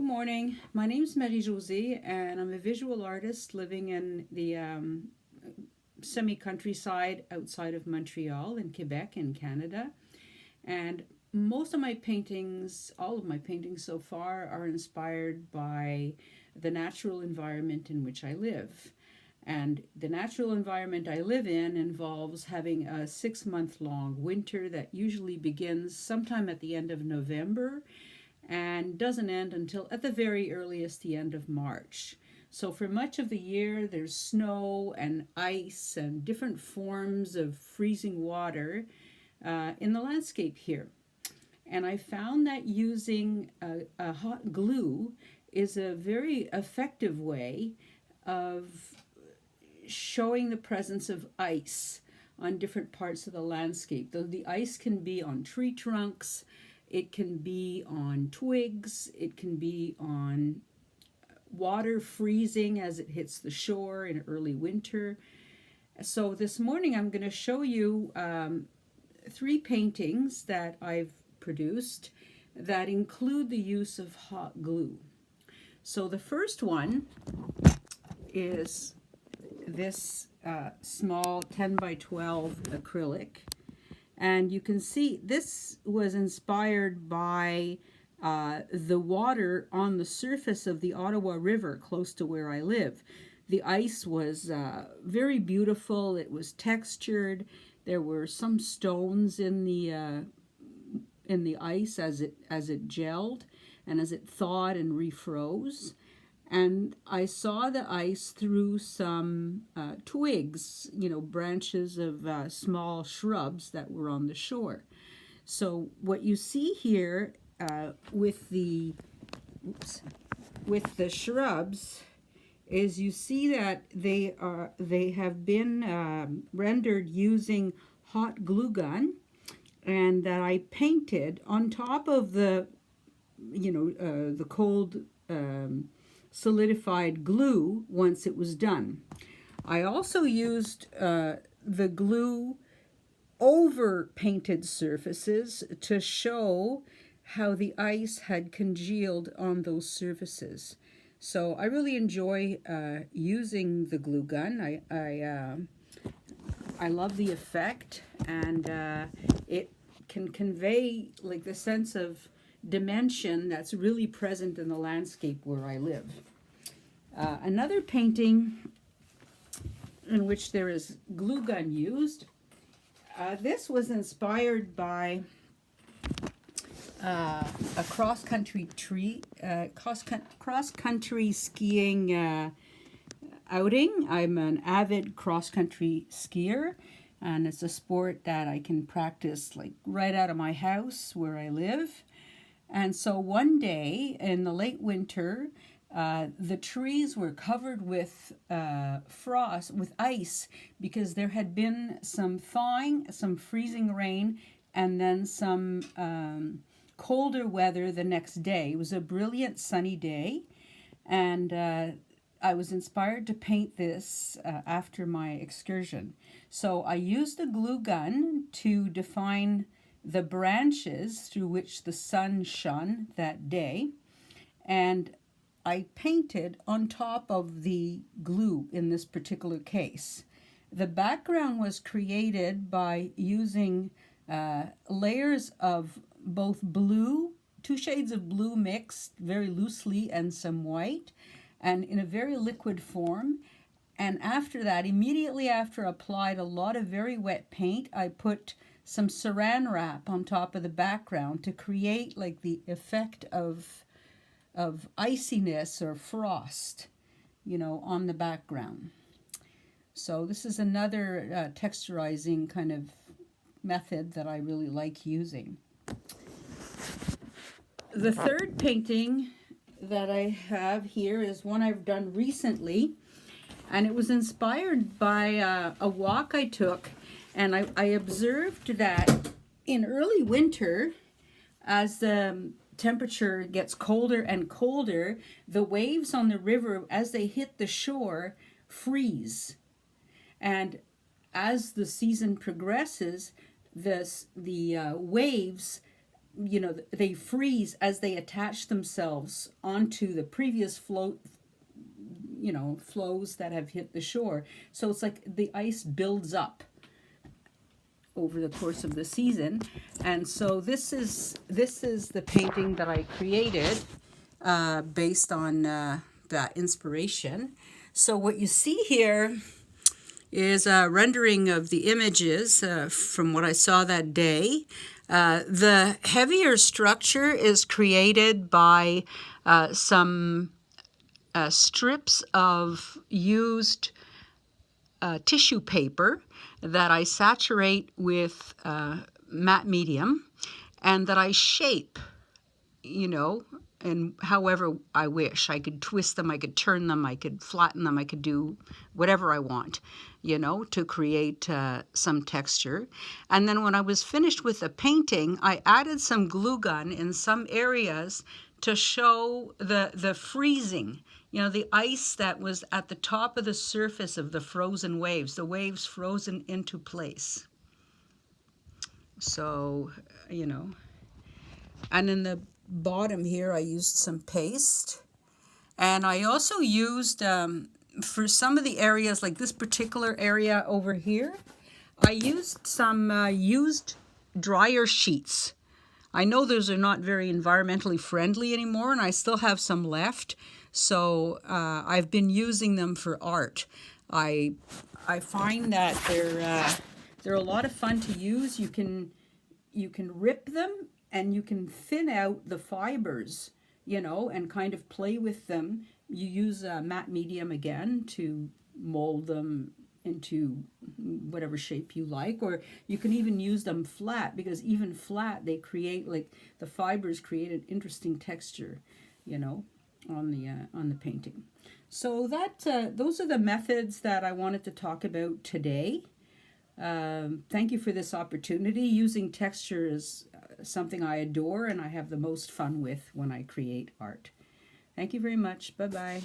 Good morning. My name is Marie-Josée, and I'm a visual artist living in the semi-countryside outside of Montreal in Quebec in Canada. And most of my paintings, all of my paintings so far, are inspired by the natural environment in which I live. And the natural environment I live in involves having a 6-month long winter that usually begins sometime at the end of November and doesn't end until at the very earliest the end of March. So for much of the year there's snow and ice and different forms of freezing water in the landscape here. And I found that using a hot glue is a very effective way of showing the presence of ice on different parts of the landscape. Though the ice can be on tree trunks, it can be on twigs, it can be on water freezing as it hits the shore in early winter. So this morning I'm going to show you 3 paintings that I've produced that include the use of hot glue. So the first one is this small 10 by 12 acrylic. And you can see this was inspired by the water on the surface of the Ottawa River close to where I live. The ice was very beautiful. It was textured. There were some stones in the ice as it gelled and as it thawed and refroze. And I saw the ice through some twigs, branches of small shrubs that were on the shore. So what you see here with the shrubs is you see that they have been rendered using hot glue gun, and that I painted on top of the cold solidified glue once it was done. I also used the glue over painted surfaces to show how the ice had congealed on those surfaces. So I really enjoy using the glue gun. I love the effect, and it can convey like the sense of dimension that's really present in the landscape where I live. Another painting in which there is glue gun used, this was inspired by a cross-country skiing outing. I'm an avid cross-country skier, and it's a sport that I can practice like right out of my house where I live. And so one day in the late winter, the trees were covered with frost, with ice, because there had been some thawing, some freezing rain, and then some colder weather the next day. It was a brilliant sunny day, and I was inspired to paint this after my excursion. So I used a glue gun to define the branches through which the sun shone that day, and I painted on top of the glue in this particular case. The background was created by using layers of both blue, 2 shades of blue mixed very loosely, and some white, and in a very liquid form. And after that, immediately after I applied a lot of very wet paint, I put some saran wrap on top of the background to create like the effect of iciness or frost, on the background. So this is another texturizing kind of method that I really like using. The third painting that I have here is one I've done recently, and it was inspired by a walk I took. And I observed that in early winter, as the temperature gets colder and colder, the waves on the river, as they hit the shore, freeze. And as the season progresses, the waves they freeze as they attach themselves onto the previous flows that have hit the shore. So it's like the ice builds up over the course of the season. And so this is the painting that I created based on that inspiration. So what you see here is a rendering of the images from what I saw that day. The heavier structure is created by some strips of used tissue paper that I saturate with matte medium and that I shape, and however I wish. I could twist them, I could turn them, I could flatten them, I could do whatever I want, to create some texture. And then when I was finished with the painting, I added some glue gun in some areas to show the freezing, the ice that was at the top of the surface of the frozen waves, the waves frozen into place. So, and in the bottom here I used some paste, and I also used for some of the areas, like this particular area over here, I used some used dryer sheets. I know those are not very environmentally friendly anymore, and I still have some left, so I've been using them for art. I find that they're a lot of fun to use. You can rip them and you can thin out the fibers, and kind of play with them. You use matte medium again to mold them into whatever shape you like, or you can even use them flat, because even flat they create, like, the fibers create an interesting texture, on the painting. So that those are the methods that I wanted to talk about today. Thank you for this opportunity. Using texture is something I adore and I have the most fun with when I create art. Thank you very much. Bye-bye.